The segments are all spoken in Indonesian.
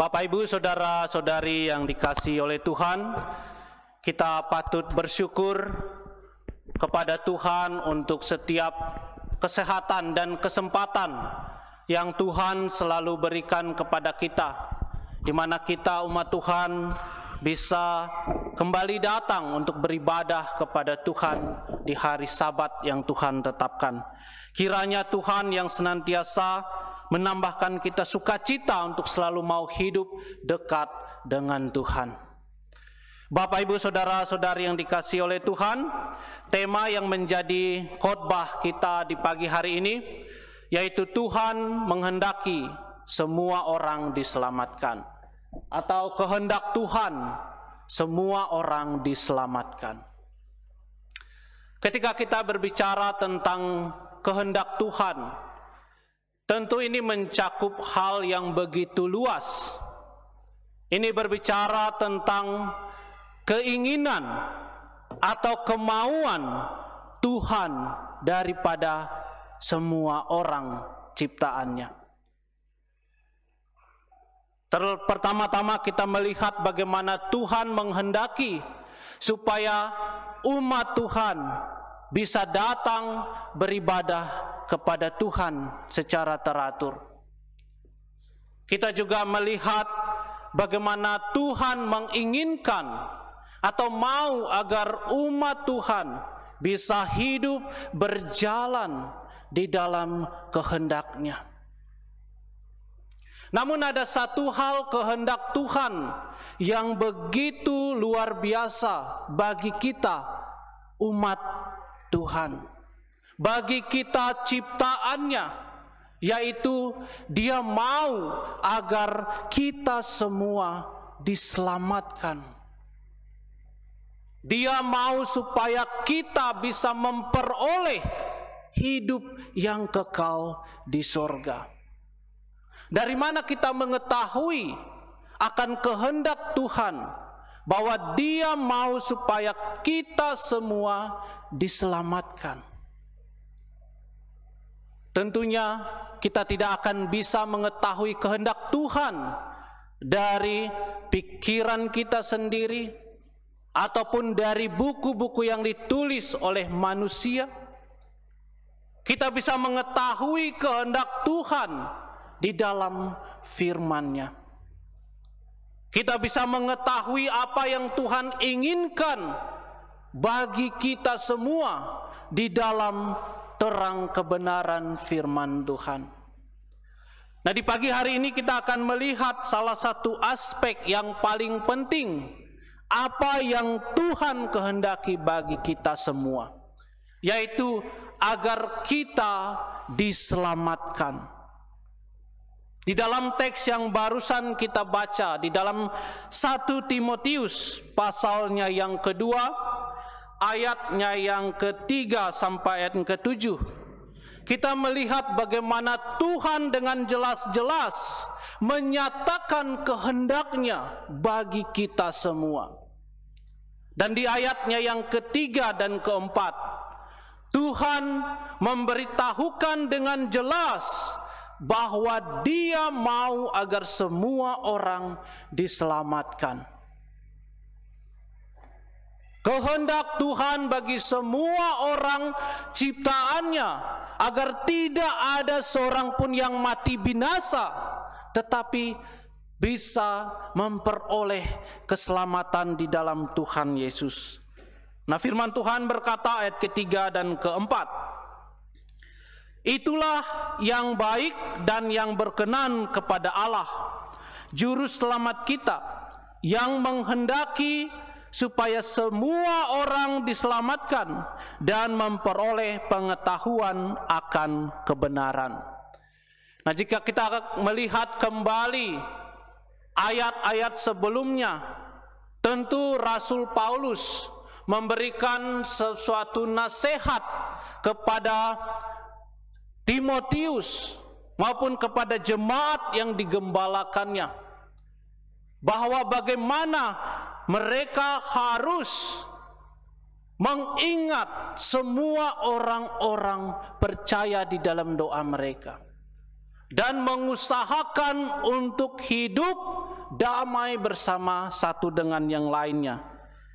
Bapak, Ibu, saudara-saudari yang dikasihi oleh Tuhan, kita patut bersyukur kepada Tuhan untuk setiap kesehatan dan kesempatan yang Tuhan selalu berikan kepada kita, di mana kita umat Tuhan bisa kembali datang untuk beribadah kepada Tuhan di hari Sabat yang Tuhan tetapkan. Kiranya Tuhan yang senantiasa menambahkan kita sukacita untuk selalu mau hidup dekat dengan Tuhan. Bapak, Ibu, saudara-saudari yang dikasihi oleh Tuhan, tema yang menjadi khotbah kita di pagi hari ini yaitu Tuhan menghendaki semua orang diselamatkan, atau kehendak Tuhan semua orang diselamatkan. Ketika kita berbicara tentang kehendak Tuhan, tentu ini mencakup hal yang begitu luas. Ini berbicara tentang keinginan atau kemauan Tuhan daripada semua orang ciptaannya. Pertama-tama kita melihat bagaimana Tuhan menghendaki supaya umat Tuhan bisa datang beribadah kepada Tuhan secara teratur. Kita juga melihat bagaimana Tuhan menginginkan atau mau agar umat Tuhan bisa hidup berjalan di dalam kehendak-Nya. Namun ada satu hal kehendak Tuhan yang begitu luar biasa bagi kita umat Tuhan, bagi kita ciptaannya, yaitu Dia mau agar kita semua diselamatkan. Dia mau supaya kita bisa memperoleh hidup yang kekal di sorga. Dari mana kita mengetahui akan kehendak Tuhan bahwa Dia mau supaya kita semua diselamatkan? Tentunya kita tidak akan bisa mengetahui kehendak Tuhan dari pikiran kita sendiri ataupun dari buku-buku yang ditulis oleh manusia. Kita bisa mengetahui kehendak Tuhan di dalam firman-Nya. Kita bisa mengetahui apa yang Tuhan inginkan bagi kita semua di dalam terang kebenaran firman Tuhan. Nah, di pagi hari ini kita akan melihat salah satu aspek yang paling penting, apa yang Tuhan kehendaki bagi kita semua, yaitu agar kita diselamatkan. Di dalam teks yang barusan kita baca, di dalam 1 Timotius pasalnya yang kedua, ayatnya yang ketiga sampai ayat ke-7, kita melihat bagaimana Tuhan dengan jelas-jelas menyatakan kehendak-Nya bagi kita semua. Dan di ayatnya yang ketiga dan keempat, Tuhan memberitahukan dengan jelas bahwa Dia mau agar semua orang diselamatkan. Kehendak Tuhan bagi semua orang ciptaannya agar tidak ada seorang pun yang mati binasa, tetapi bisa memperoleh keselamatan di dalam Tuhan Yesus. Nah, firman Tuhan berkata ayat ketiga dan keempat, itulah yang baik dan yang berkenan kepada Allah, Juru Selamat kita, yang menghendaki supaya semua orang diselamatkan dan memperoleh pengetahuan akan kebenaran. Nah, jika kita melihat kembali ayat-ayat sebelumnya, tentu Rasul Paulus memberikan sesuatu nasihat kepada Timotius maupun kepada jemaat yang digembalakannya, bahwa bagaimana mereka harus mengingat semua orang-orang percaya di dalam doa mereka dan mengusahakan untuk hidup damai bersama satu dengan yang lainnya.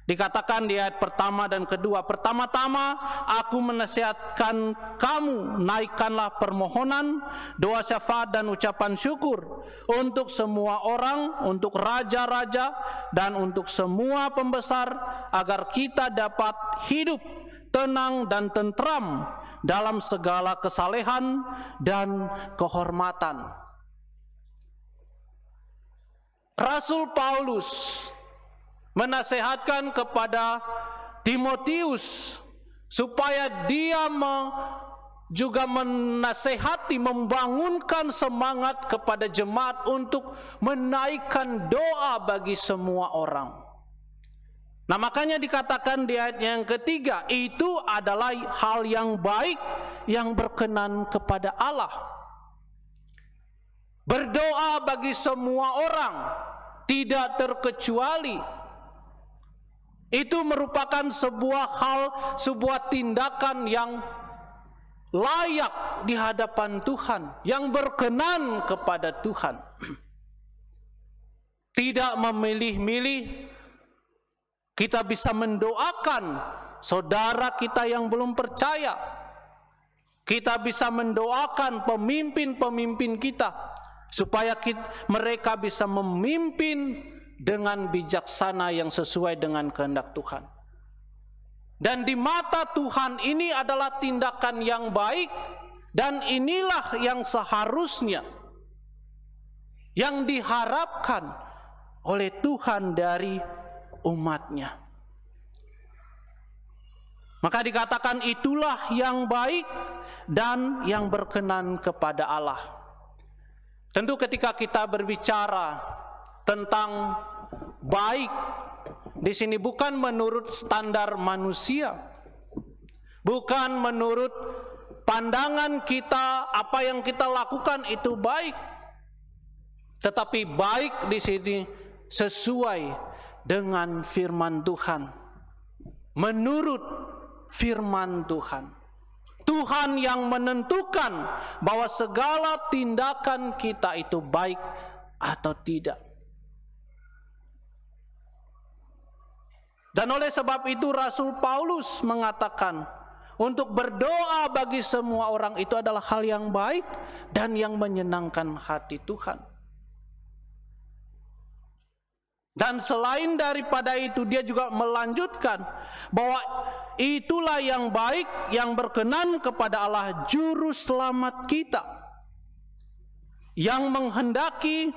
Dikatakan di ayat pertama dan kedua, pertama-tama aku menasihatkan kamu, naikkanlah permohonan, doa syafaat dan ucapan syukur untuk semua orang, untuk raja-raja dan untuk semua pembesar, agar kita dapat hidup tenang dan tentram dalam segala kesalehan dan kehormatan. Rasul Paulus menasehatkan kepada Timotius supaya dia juga menasehati, membangunkan semangat kepada jemaat untuk menaikkan doa bagi semua orang. Nah, makanya dikatakan di ayat yang ketiga, itu adalah hal yang baik yang berkenan kepada Allah. Berdoa bagi semua orang, tidak terkecuali. Itu merupakan sebuah tindakan yang layak di hadapan Tuhan, yang berkenan kepada Tuhan. Tidak memilih-milih. Kita bisa mendoakan saudara kita yang belum percaya. Kita bisa mendoakan pemimpin-pemimpin kita supaya mereka bisa memimpin dengan bijaksana yang sesuai dengan kehendak Tuhan. Dan di mata Tuhan ini adalah tindakan yang baik, dan inilah yang seharusnya yang diharapkan oleh Tuhan dari umatnya. Maka dikatakan itulah yang baik dan yang berkenan kepada Allah. Tentu ketika kita berbicara tentang baik di sini bukan menurut standar manusia, bukan menurut pandangan kita apa yang kita lakukan itu baik, tetapi baik di sini sesuai dengan firman Tuhan, menurut firman Tuhan. Tuhan yang menentukan bahwa segala tindakan kita itu baik atau tidak. Dan oleh sebab itu Rasul Paulus mengatakan untuk berdoa bagi semua orang itu adalah hal yang baik dan yang menyenangkan hati Tuhan. Dan selain daripada itu dia juga melanjutkan bahwa itulah yang baik yang berkenan kepada Allah juru selamat kita, yang menghendaki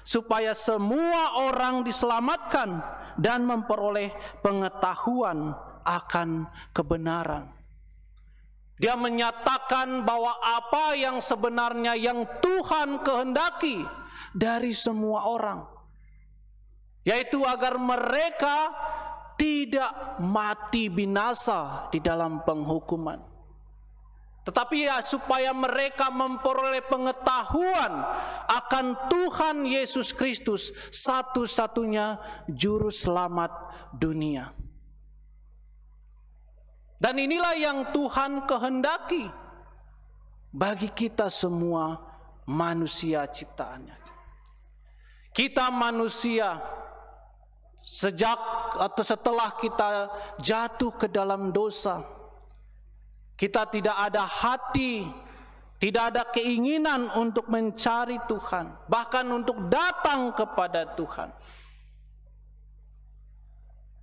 supaya semua orang diselamatkan dan memperoleh pengetahuan akan kebenaran. Dia menyatakan bahwa apa yang sebenarnya yang Tuhan kehendaki dari semua orang, yaitu agar mereka tidak mati binasa di dalam penghukuman, tetapi ya supaya mereka memperoleh pengetahuan akan Tuhan Yesus Kristus, satu-satunya juru selamat dunia. Dan inilah yang Tuhan kehendaki bagi kita semua manusia ciptaannya. Kita manusia sejak atau setelah kita jatuh ke dalam dosa, kita tidak ada hati, tidak ada keinginan untuk mencari Tuhan, bahkan untuk datang kepada Tuhan.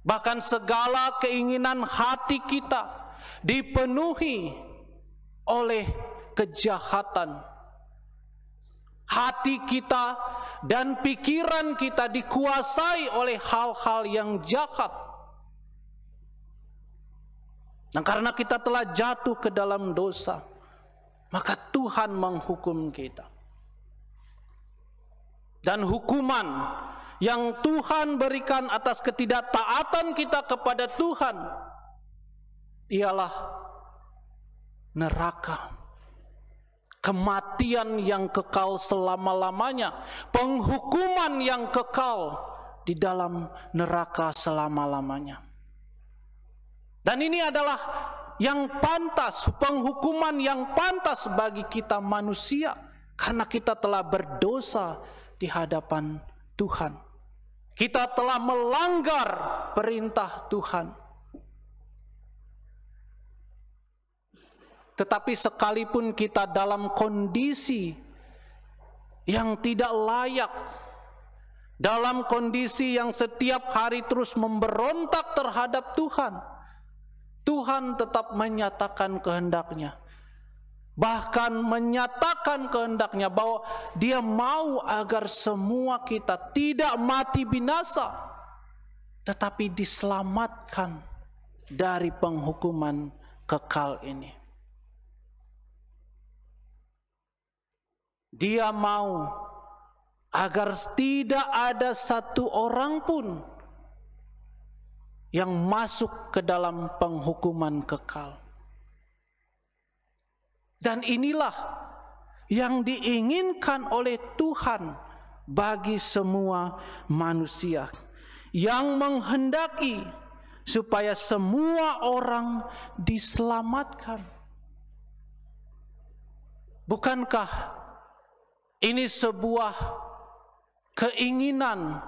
Bahkan segala keinginan hati kita dipenuhi oleh kejahatan. Hati kita dan pikiran kita dikuasai oleh hal-hal yang jahat. Dan karena kita telah jatuh ke dalam dosa, maka Tuhan menghukum kita. Dan hukuman yang Tuhan berikan atas ketidaktaatan kita kepada Tuhan ialah neraka, kematian yang kekal selama-lamanya, penghukuman yang kekal di dalam neraka selama-lamanya. Dan ini adalah yang pantas, penghukuman yang pantas bagi kita manusia, karena kita telah berdosa di hadapan Tuhan. Kita telah melanggar perintah Tuhan. Tetapi sekalipun kita dalam kondisi yang tidak layak, dalam kondisi yang setiap hari terus memberontak terhadap Tuhan, Tuhan tetap menyatakan kehendak-Nya. Bahkan menyatakan kehendak-Nya bahwa Dia mau agar semua kita tidak mati binasa, tetapi diselamatkan dari penghukuman kekal ini. Dia mau agar tidak ada satu orang pun yang masuk ke dalam penghukuman kekal. Dan inilah yang diinginkan oleh Tuhan bagi semua manusia, yang menghendaki supaya semua orang diselamatkan. Bukankah ini sebuah keinginan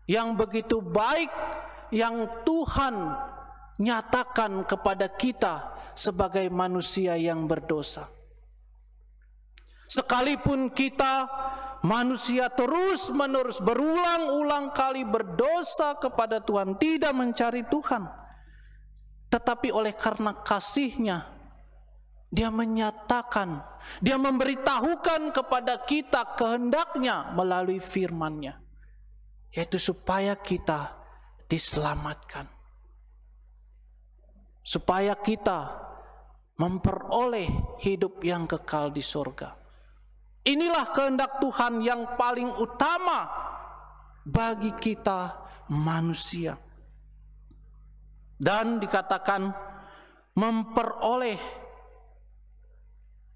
yang begitu baik yang Tuhan nyatakan kepada kita sebagai manusia yang berdosa? Sekalipun kita manusia terus-menerus berulang-ulang kali berdosa kepada Tuhan, tidak mencari Tuhan, tetapi oleh karena kasih-Nya, Dia menyatakan, Dia memberitahukan kepada kita kehendak-Nya melalui firman-Nya, yaitu supaya kita diselamatkan, supaya kita memperoleh hidup yang kekal di surga. Inilah kehendak Tuhan yang paling utama bagi kita manusia. Dan dikatakan memperoleh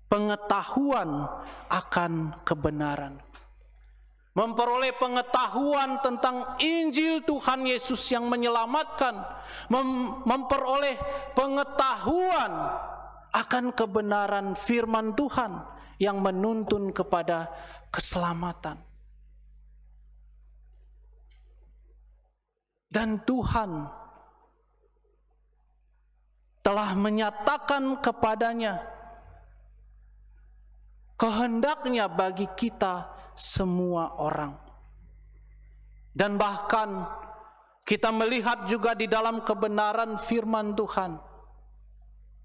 pengetahuan akan kebenaran. Memperoleh pengetahuan tentang Injil Tuhan Yesus yang menyelamatkan. Memperoleh pengetahuan akan kebenaran firman Tuhan yang menuntun kepada keselamatan. Dan Tuhan telah menyatakan kepadanya kehendak-Nya bagi kita semua orang. Dan bahkan kita melihat juga di dalam kebenaran firman Tuhan,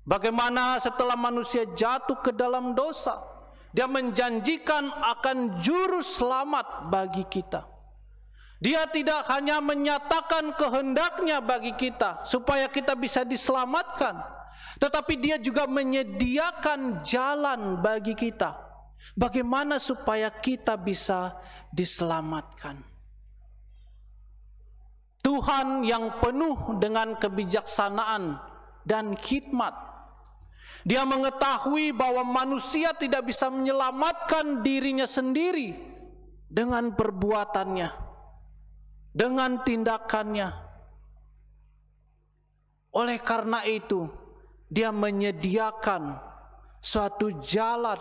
bagaimana setelah manusia jatuh ke dalam dosa, Dia menjanjikan akan juru selamat bagi kita. Dia tidak hanya menyatakan kehendak-Nya bagi kita supaya kita bisa diselamatkan, tetapi Dia juga menyediakan jalan bagi kita, bagaimana supaya kita bisa diselamatkan. Tuhan yang penuh dengan kebijaksanaan dan hikmat, Dia mengetahui bahwa manusia tidak bisa menyelamatkan dirinya sendiri dengan perbuatannya, dengan tindakannya. Oleh karena itu, Dia menyediakan suatu jalan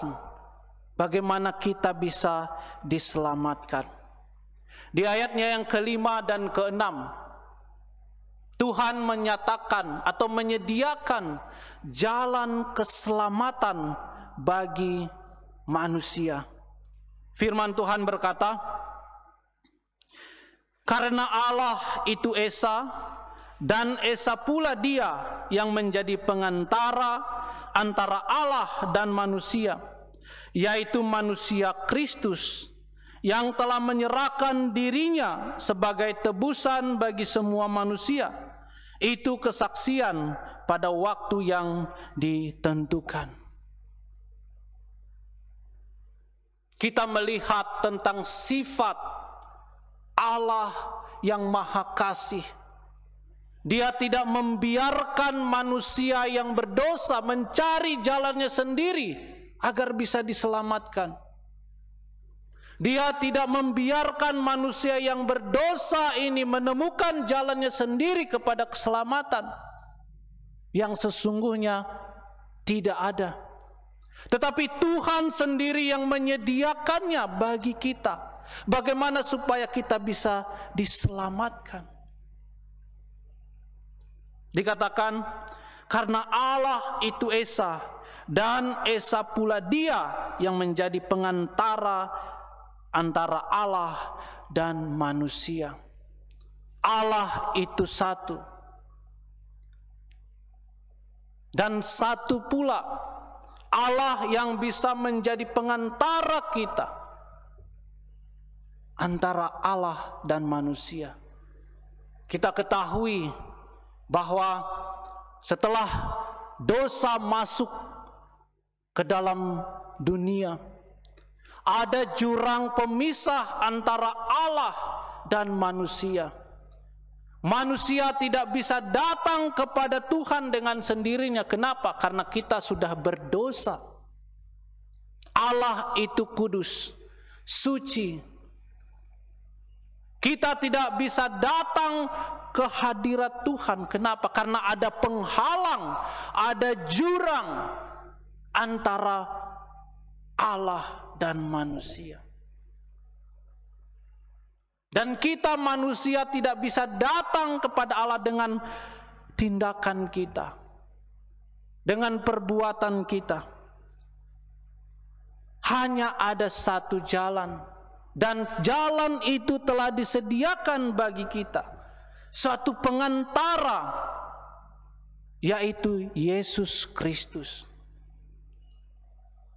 bagaimana kita bisa diselamatkan. Di ayatnya yang ke-5 dan ke-6, Tuhan menyatakan atau menyediakan jalan keselamatan bagi manusia. Firman Tuhan berkata, karena Allah itu Esa, dan Esa pula Dia yang menjadi pengantara antara Allah dan manusia, yaitu manusia Kristus, yang telah menyerahkan dirinya sebagai tebusan bagi semua manusia. Itu kesaksian pada waktu yang ditentukan. Kita melihat tentang sifat Allah yang Maha Kasih. Dia tidak membiarkan manusia yang berdosa mencari jalannya sendiri agar bisa diselamatkan. Dia tidak membiarkan manusia yang berdosa ini menemukan jalannya sendiri kepada keselamatan yang sesungguhnya tidak ada. Tetapi Tuhan sendiri yang menyediakannya bagi kita. Bagaimana supaya kita bisa diselamatkan? Dikatakan, karena Allah itu Esa, dan Esa pula Dia yang menjadi pengantara antara Allah dan manusia. Allah itu satu, dan satu pula Allah yang bisa menjadi pengantara kita antara Allah dan manusia. Kita ketahui bahwa setelah dosa masuk ke dalam dunia, ada jurang pemisah antara Allah dan manusia. Manusia tidak bisa datang kepada Tuhan dengan sendirinya. Kenapa? Karena kita sudah berdosa. Allah itu kudus, suci. Kita tidak bisa datang ke hadirat Tuhan. Kenapa? Karena ada penghalang, ada jurang antara Allah dan manusia. Dan kita manusia tidak bisa datang kepada Allah dengan tindakan kita, dengan perbuatan kita. Hanya ada satu jalan, dan jalan itu telah disediakan bagi kita, suatu pengantara, yaitu Yesus Kristus.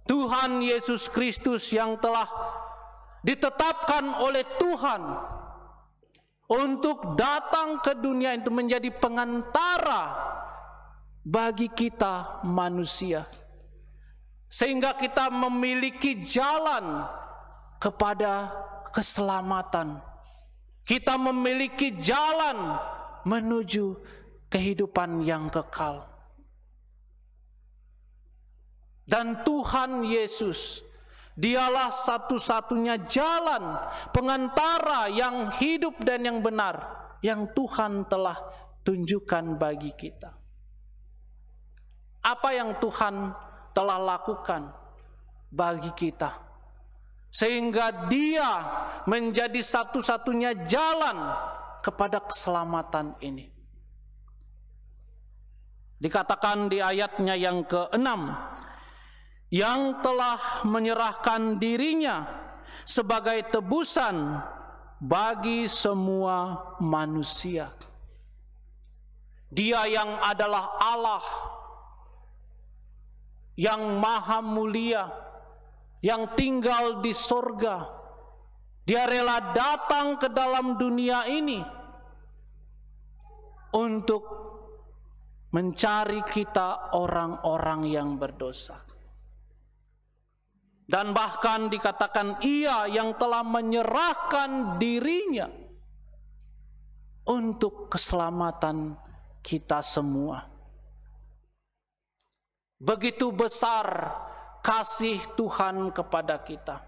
Tuhan Yesus Kristus yang telah ditetapkan oleh Tuhan untuk datang ke dunia itu menjadi pengantara bagi kita manusia, sehingga kita memiliki jalan kepada keselamatan. Kita memiliki jalan menuju kehidupan yang kekal. Dan Tuhan Yesus, Dialah satu-satunya jalan pengantara yang hidup dan yang benar yang Tuhan telah tunjukkan bagi kita. Apa yang Tuhan telah lakukan bagi kita sehingga Dia menjadi satu-satunya jalan kepada keselamatan ini? Dikatakan di ayatnya yang ke-6, yang telah menyerahkan dirinya sebagai tebusan bagi semua manusia. Dia yang adalah Allah yang maha mulia, yang tinggal di sorga. Dia rela datang ke dalam dunia ini untuk mencari kita orang-orang yang berdosa. Dan bahkan dikatakan Ia yang telah menyerahkan dirinya untuk keselamatan kita semua. Begitu besar kasih Tuhan kepada kita,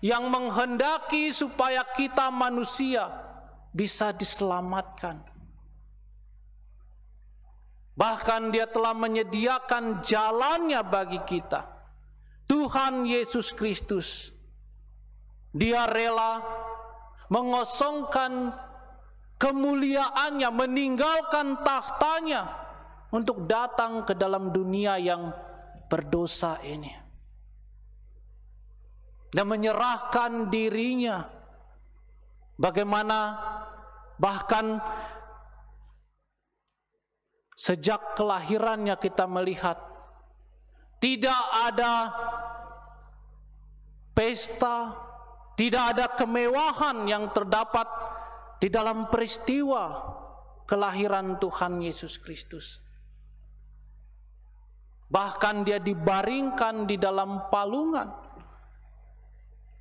yang menghendaki supaya kita manusia bisa diselamatkan. Bahkan Dia telah menyediakan jalannya bagi kita. Tuhan Yesus Kristus, Dia rela mengosongkan kemuliaannya, meninggalkan tahtanya untuk datang ke dalam dunia yang berdosa ini dan menyerahkan dirinya. Bagaimana bahkan sejak kelahirannya kita melihat tidak ada pesta, tidak ada kemewahan yang terdapat di dalam peristiwa kelahiran Tuhan Yesus Kristus. Bahkan Dia dibaringkan di dalam palungan.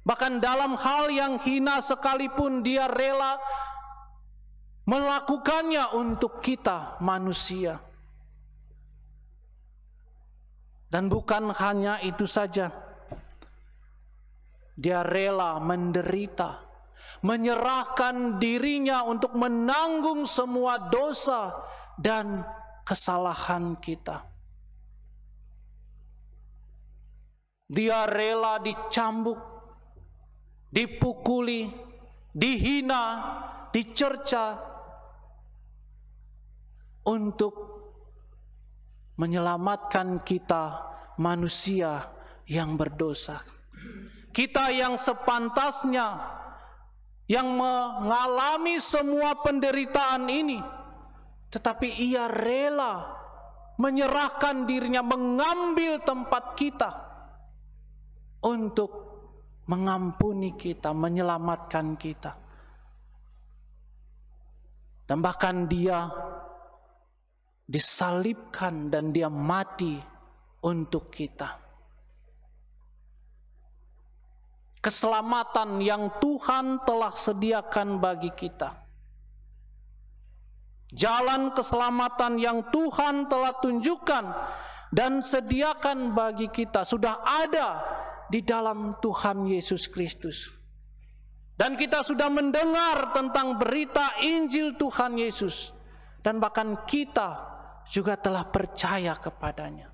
Bahkan dalam hal yang hina sekalipun Dia rela melakukannya untuk kita manusia. Dan bukan hanya itu saja, Dia rela menderita, menyerahkan dirinya untuk menanggung semua dosa dan kesalahan kita. Dia rela dicambuk, dipukuli, dihina, dicerca untuk menyelamatkan kita manusia yang berdosa. Kita yang sepantasnya, yang mengalami semua penderitaan ini, tetapi ia rela menyerahkan dirinya, mengambil tempat kita untuk mengampuni kita, menyelamatkan kita. Dan bahkan dia disalibkan dan dia mati untuk kita. Keselamatan yang Tuhan telah sediakan bagi kita. Jalan keselamatan yang Tuhan telah tunjukkan dan sediakan bagi kita sudah ada di dalam Tuhan Yesus Kristus. Dan kita sudah mendengar tentang berita Injil Tuhan Yesus. Dan bahkan kita juga telah percaya kepadanya.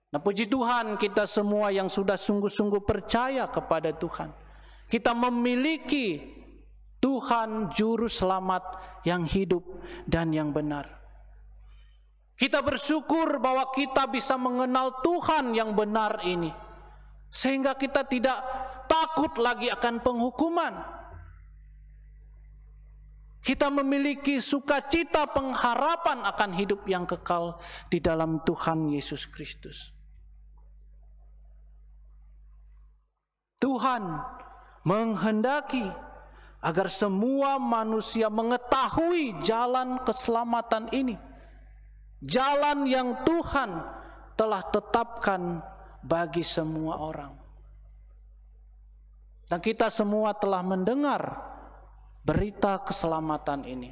Nah, puji Tuhan, kita semua yang sudah sungguh-sungguh percaya kepada Tuhan, kita memiliki Tuhan Juru Selamat yang hidup dan yang benar. Kita bersyukur bahwa kita bisa mengenal Tuhan yang benar ini, sehingga kita tidak takut lagi akan penghukuman. Kita memiliki sukacita pengharapan akan hidup yang kekal di dalam Tuhan Yesus Kristus. Tuhan menghendaki agar semua manusia mengetahui jalan keselamatan ini. Jalan yang Tuhan telah tetapkan bagi semua orang. Dan kita semua telah mendengar berita keselamatan ini.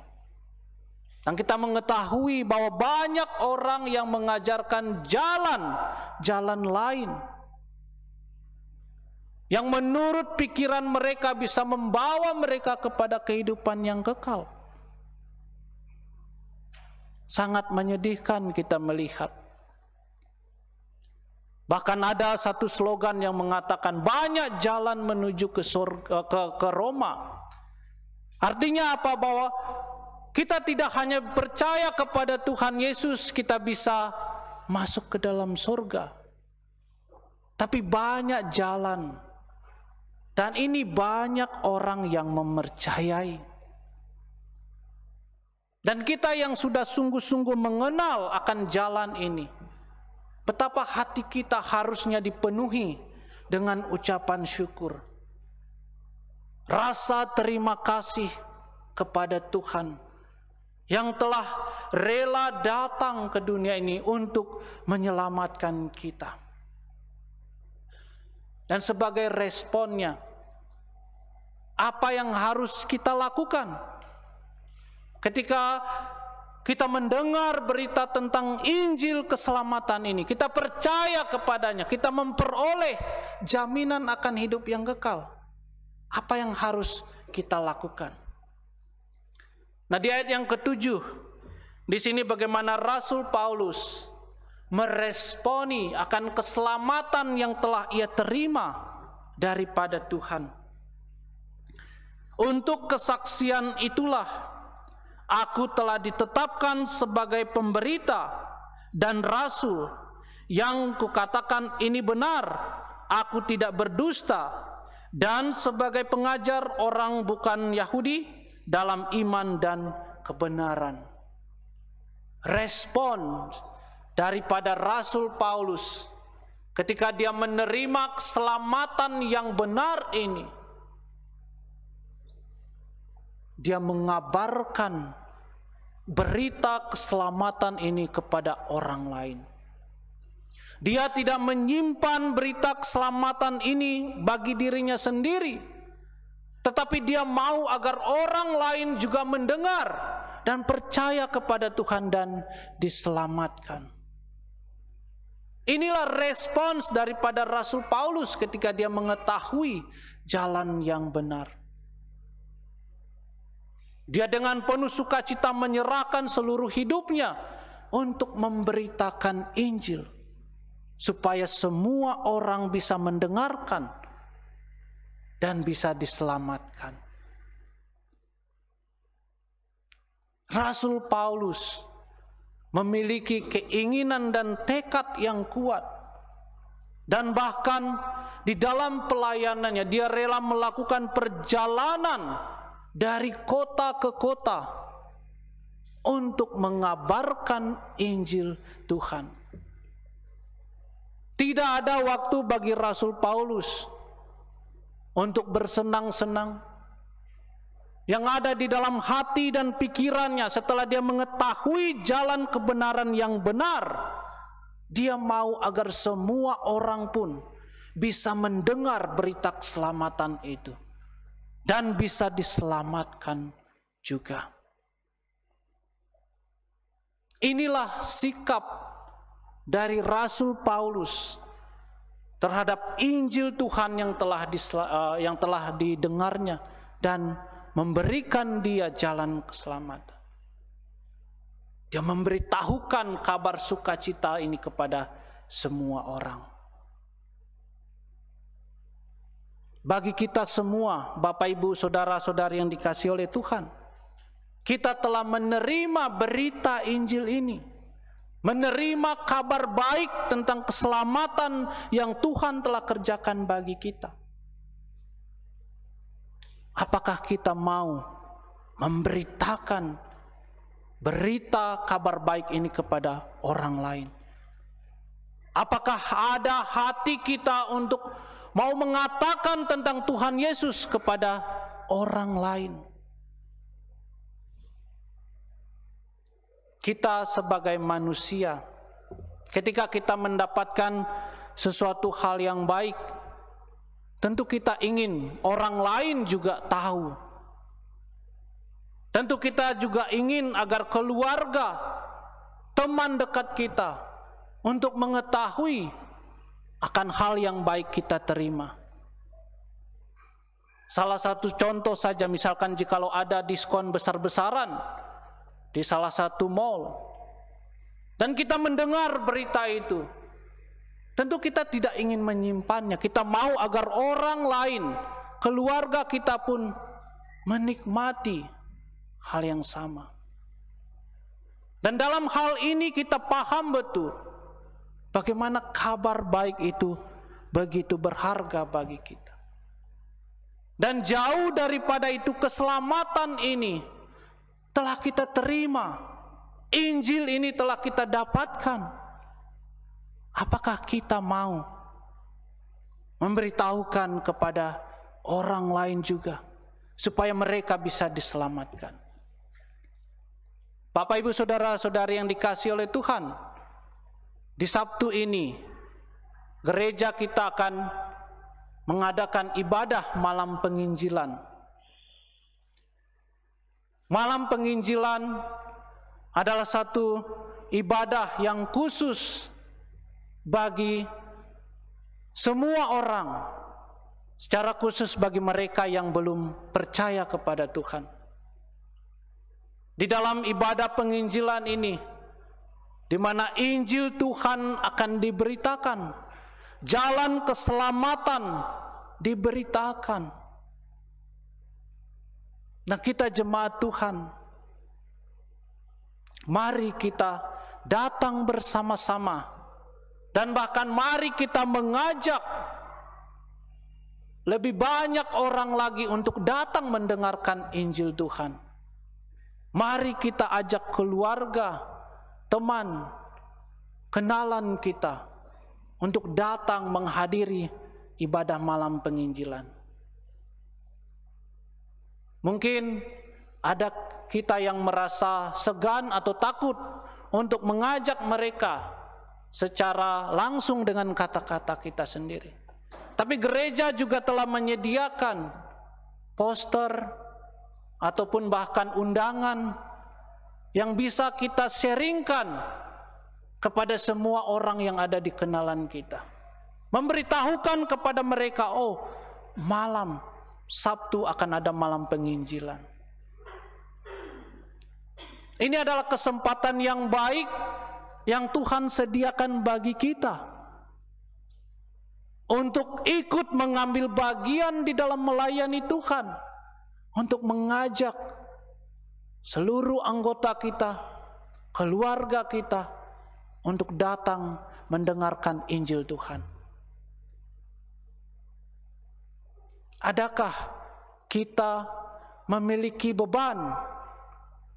Dan kita mengetahui bahwa banyak orang yang mengajarkan jalan lain yang menurut pikiran mereka bisa membawa mereka kepada kehidupan yang kekal. Sangat menyedihkan kita melihat. Bahkan ada satu slogan yang mengatakan banyak jalan menuju ke surga, ke Roma. Artinya apa? Bahwa kita tidak hanya percaya kepada Tuhan Yesus, kita bisa masuk ke dalam surga. Tapi banyak jalan. Dan ini banyak orang yang mempercayai. Dan kita yang sudah sungguh-sungguh mengenal akan jalan ini, betapa hati kita harusnya dipenuhi dengan ucapan syukur. Rasa terima kasih kepada Tuhan yang telah rela datang ke dunia ini untuk menyelamatkan kita. Dan sebagai responnya, apa yang harus kita lakukan? Ketika kita mendengar berita tentang Injil keselamatan ini, kita percaya kepadanya, kita memperoleh jaminan akan hidup yang kekal. Apa yang harus kita lakukan? Nah, di ayat yang ke-7, di sini bagaimana Rasul Paulus meresponi akan keselamatan yang telah ia terima daripada Tuhan. Untuk kesaksian itulah aku telah ditetapkan sebagai pemberita dan rasul, yang kukatakan ini benar, aku tidak berdusta, dan sebagai pengajar orang bukan Yahudi dalam iman dan kebenaran. Respon daripada Rasul Paulus ketika dia menerima keselamatan yang benar ini, dia mengabarkan berita keselamatan ini kepada orang lain. Dia tidak menyimpan berita keselamatan ini bagi dirinya sendiri, tetapi dia mau agar orang lain juga mendengar dan percaya kepada Tuhan dan diselamatkan. Inilah respons daripada Rasul Paulus ketika dia mengetahui jalan yang benar. Dia dengan penuh sukacita menyerahkan seluruh hidupnya untuk memberitakan Injil. supaya semua orang bisa mendengarkan dan bisa diselamatkan. Rasul Paulus memiliki keinginan dan tekad yang kuat, dan bahkan di dalam pelayanannya dia rela melakukan perjalanan dari kota ke kota untuk mengabarkan Injil Tuhan. Tidak ada waktu bagi Rasul Paulus untuk bersenang-senang. Yang ada di dalam hati dan pikirannya setelah dia mengetahui jalan kebenaran yang benar, dia mau agar semua orang pun bisa mendengar berita keselamatan itu dan bisa diselamatkan juga. Inilah sikap dari Rasul Paulus terhadap Injil Tuhan yang telah didengarnya dan memberikan dia jalan keselamatan. Dia memberitahukan kabar sukacita ini kepada semua orang. Bagi kita semua, Bapak Ibu, saudara-saudari yang dikasihi oleh Tuhan, kita telah menerima berita Injil ini, menerima kabar baik tentang keselamatan yang Tuhan telah kerjakan bagi kita. Apakah kita mau memberitakan berita kabar baik ini kepada orang lain? Apakah ada hati kita untuk mau mengatakan tentang Tuhan Yesus kepada orang lain? Kita sebagai manusia, ketika kita mendapatkan sesuatu hal yang baik, tentu kita ingin orang lain juga tahu. Tentu kita juga ingin agar keluarga, teman dekat kita untuk mengetahui akan hal yang baik kita terima. Salah satu contoh saja, misalkan jikalau ada diskon besar-besaran di salah satu mall, dan kita mendengar berita itu, tentu kita tidak ingin menyimpannya. Kita mau agar orang lain, keluarga kita pun menikmati hal yang sama. Dan dalam hal ini kita paham betul bagaimana kabar baik itu begitu berharga bagi kita. Dan jauh daripada itu, keselamatan ini telah kita terima, Injil ini telah kita dapatkan. Apakah kita mau memberitahukan kepada orang lain juga supaya mereka bisa diselamatkan? Bapak, Ibu, saudara-saudari yang dikasihi oleh Tuhan, di Sabtu ini gereja kita akan mengadakan ibadah malam penginjilan. Malam penginjilan adalah satu ibadah yang khusus bagi semua orang, secara khusus bagi mereka yang belum percaya kepada Tuhan. Di dalam ibadah penginjilan ini, di mana Injil Tuhan akan diberitakan, jalan keselamatan diberitakan. Nah, kita jemaat Tuhan, mari kita datang bersama-sama, dan bahkan mari kita mengajak lebih banyak orang lagi untuk datang mendengarkan Injil Tuhan. Mari kita ajak keluarga, teman, kenalan kita untuk datang menghadiri ibadah malam penginjilan. Mungkin ada kita yang merasa segan atau takut untuk mengajak mereka secara langsung dengan kata-kata kita sendiri. Tapi gereja juga telah menyediakan poster ataupun bahkan undangan yang bisa kita sharingkan kepada semua orang yang ada di kenalan kita. Memberitahukan kepada mereka, oh, malam Sabtu akan ada malam penginjilan. Ini adalah kesempatan yang baik yang Tuhan sediakan bagi kita untuk ikut mengambil bagian di dalam melayani Tuhan, untuk mengajak seluruh anggota kita, keluarga kita, untuk datang mendengarkan Injil Tuhan. Adakah kita memiliki beban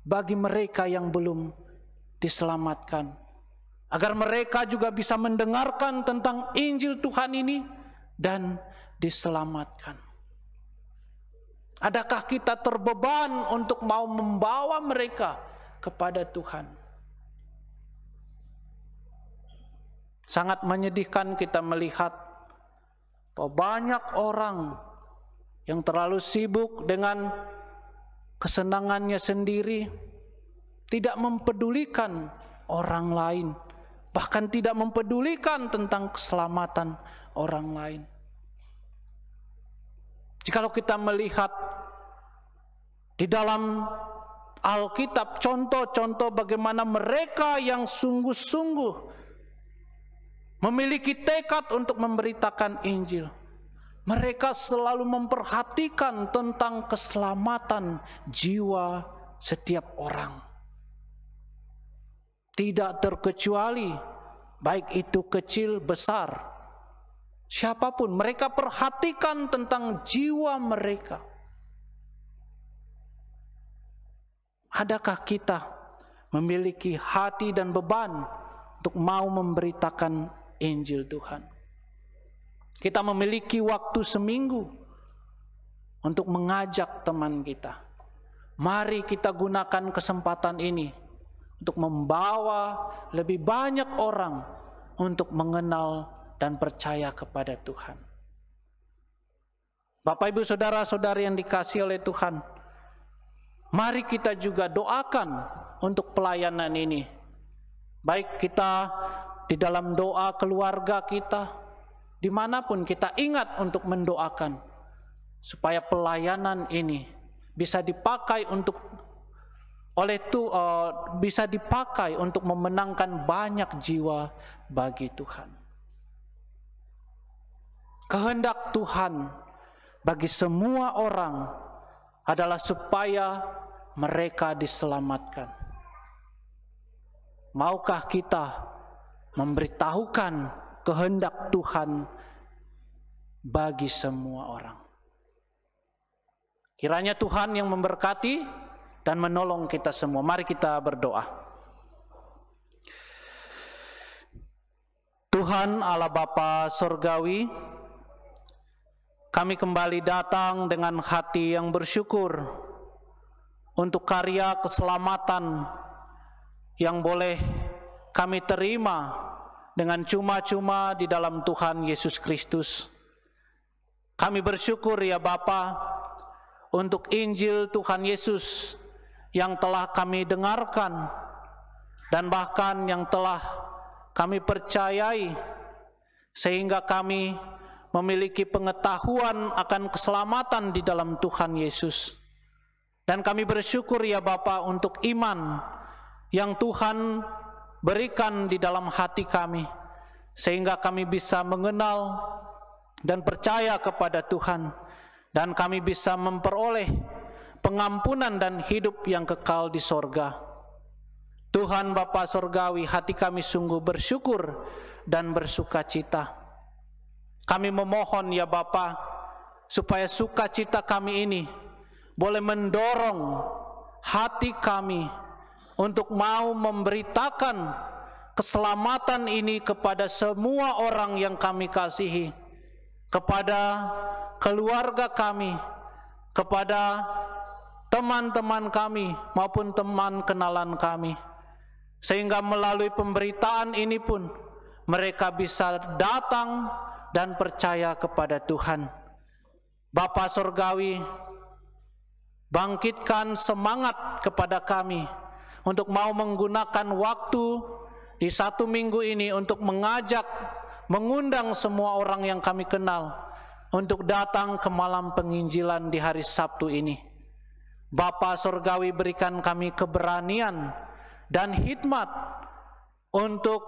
bagi mereka yang belum diselamatkan, agar mereka juga bisa mendengarkan tentang Injil Tuhan ini dan diselamatkan? Adakah kita terbeban untuk mau membawa mereka kepada Tuhan? Sangat menyedihkan kita melihat bahwa banyak orang yang terlalu sibuk dengan kesenangannya sendiri, tidak mempedulikan orang lain, bahkan tidak mempedulikan tentang keselamatan orang lain. Jikalau kita melihat di dalam Alkitab contoh-contoh bagaimana mereka yang sungguh-sungguh memiliki tekad untuk memberitakan Injil, mereka selalu memperhatikan tentang keselamatan jiwa setiap orang. Tidak terkecuali, baik itu kecil, besar, siapapun, mereka perhatikan tentang jiwa mereka. Adakah kita memiliki hati dan beban untuk mau memberitakan Injil Tuhan? Kita memiliki waktu seminggu untuk mengajak teman kita. Mari kita gunakan kesempatan ini untuk membawa lebih banyak orang untuk mengenal dan percaya kepada Tuhan. Bapak, Ibu, saudara-saudari yang dikasihi oleh Tuhan, mari kita juga doakan untuk pelayanan ini. Baik kita di dalam doa keluarga kita, dimanapun kita ingat untuk mendoakan supaya pelayanan ini bisa dipakai untuk bisa dipakai untuk memenangkan banyak jiwa bagi Tuhan. Kehendak Tuhan bagi semua orang adalah supaya mereka diselamatkan. Maukah kita memberitahukan kehendak Tuhan bagi semua orang? Kiranya Tuhan yang memberkati dan menolong kita semua. Mari kita berdoa. Tuhan Allah Bapa Surgawi, kami kembali datang dengan hati yang bersyukur untuk karya keselamatan yang boleh kami terima dengan cuma-cuma di dalam Tuhan Yesus Kristus. Kami bersyukur ya Bapa untuk Injil Tuhan Yesus yang telah kami dengarkan dan bahkan yang telah kami percayai, sehingga kami memiliki pengetahuan akan keselamatan di dalam Tuhan Yesus. Dan kami bersyukur ya Bapa untuk iman yang Tuhan berikan di dalam hati kami, sehingga kami bisa mengenal dan percaya kepada Tuhan, dan kami bisa memperoleh pengampunan dan hidup yang kekal di sorga. Tuhan Bapa Surgawi, hati kami sungguh bersyukur dan bersukacita. Kami memohon ya Bapa, supaya sukacita kami ini boleh mendorong hati kami untuk mau memberitakan keselamatan ini kepada semua orang yang kami kasihi, kepada keluarga kami, kepada teman-teman kami maupun teman kenalan kami, sehingga melalui pemberitaan ini pun mereka bisa datang dan percaya kepada Tuhan. Bapa Surgawi, bangkitkan semangat kepada kami untuk mau menggunakan waktu di 1 minggu ini untuk mengundang semua orang yang kami kenal untuk datang ke malam penginjilan di hari Sabtu ini. Bapa Surgawi, berikan kami keberanian dan hikmat untuk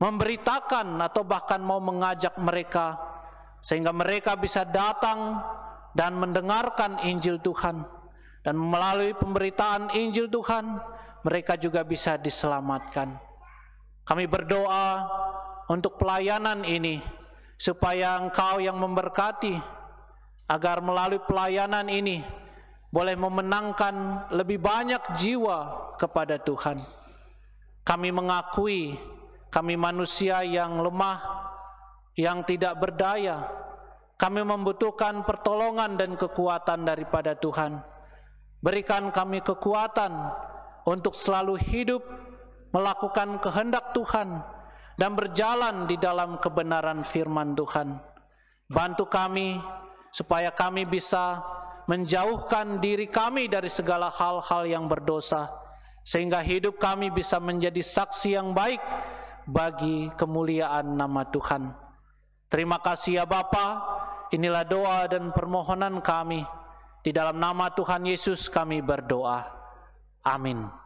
memberitakan atau bahkan mau mengajak mereka sehingga mereka bisa datang dan mendengarkan Injil Tuhan, dan melalui pemberitaan Injil Tuhan mereka juga bisa diselamatkan. Kami berdoa untuk pelayanan ini supaya Engkau yang memberkati, agar melalui pelayanan ini boleh memenangkan lebih banyak jiwa kepada Tuhan. Kami mengakui kami manusia yang lemah, yang tidak berdaya. Kami membutuhkan pertolongan dan kekuatan daripada Tuhan. Berikan kami kekuatan untuk selalu hidup melakukan kehendak Tuhan dan berjalan di dalam kebenaran firman Tuhan. Bantu kami supaya kami bisa menjauhkan diri kami dari segala hal-hal yang berdosa, sehingga hidup kami bisa menjadi saksi yang baik bagi kemuliaan nama Tuhan. Terima kasih ya Bapa. Inilah doa dan permohonan kami. Di dalam nama Tuhan Yesus kami berdoa. Amin.